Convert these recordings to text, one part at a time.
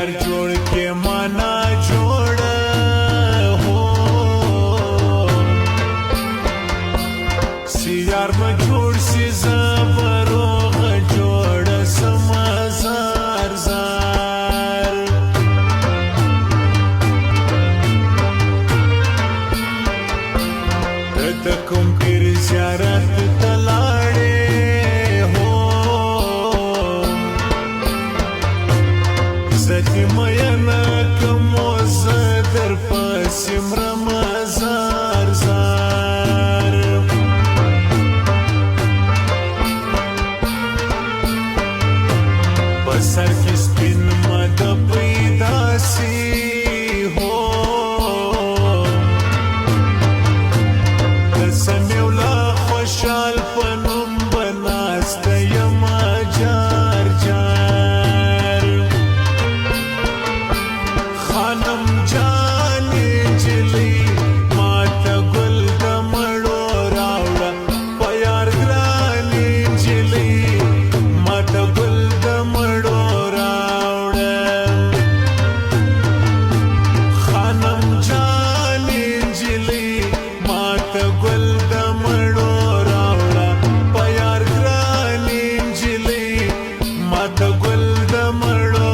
یار جوړ کې مانا جوړ هو سی یار ما جوړ سی زبروغ جوړ سم زار زار ته کوم پیر زیارت تلاړې زتی میانا کمو زدر پسیم رمزار زار بسر کی سپین مد پیدا سی ہو دسمیولا خوشال پنم بناست یم جار جار خانم جانی جلی ماتا گل دمڑو راوڑا پیار گرانی جلی ماتا گل دمڑو راوڑا خانم جانی جلی ماتا گل دمڑو راوڑا پیار گرانی جلی ماتا گل دمڑو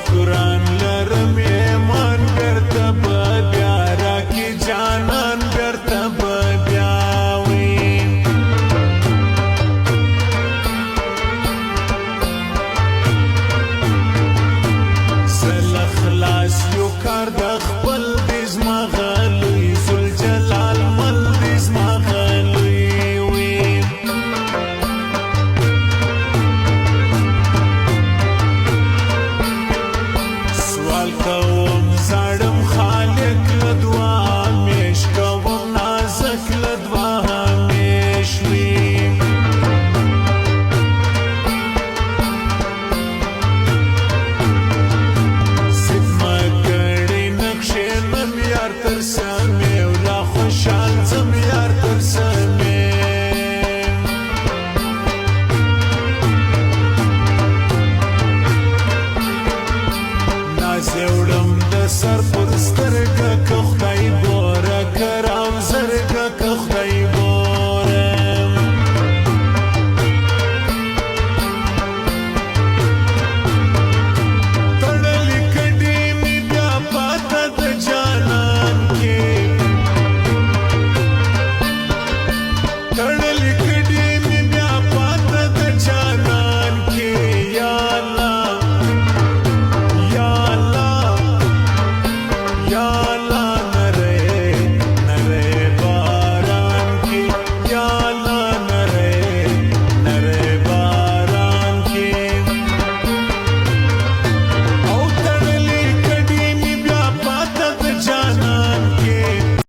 قرآن لرم ایمان بیرته بیا راکی جانان بیرته بیاوی زل خلاص یو کار د خپل دیز ما غلوی ذوالجلال مل دیز ما غلوی وی سوال کوم زړم خالق لدوا همیش کوم نازک لدوا همیش وی سدما کړي نقشې نم یار تر سمې ولا خوشحال زم یار تر سمې زوړم د سر پر سترګه که خدای ګوره که راو زرګه که خدای ګوره تړلې کډې مې بیا پاته د جانان کې تړلې کډې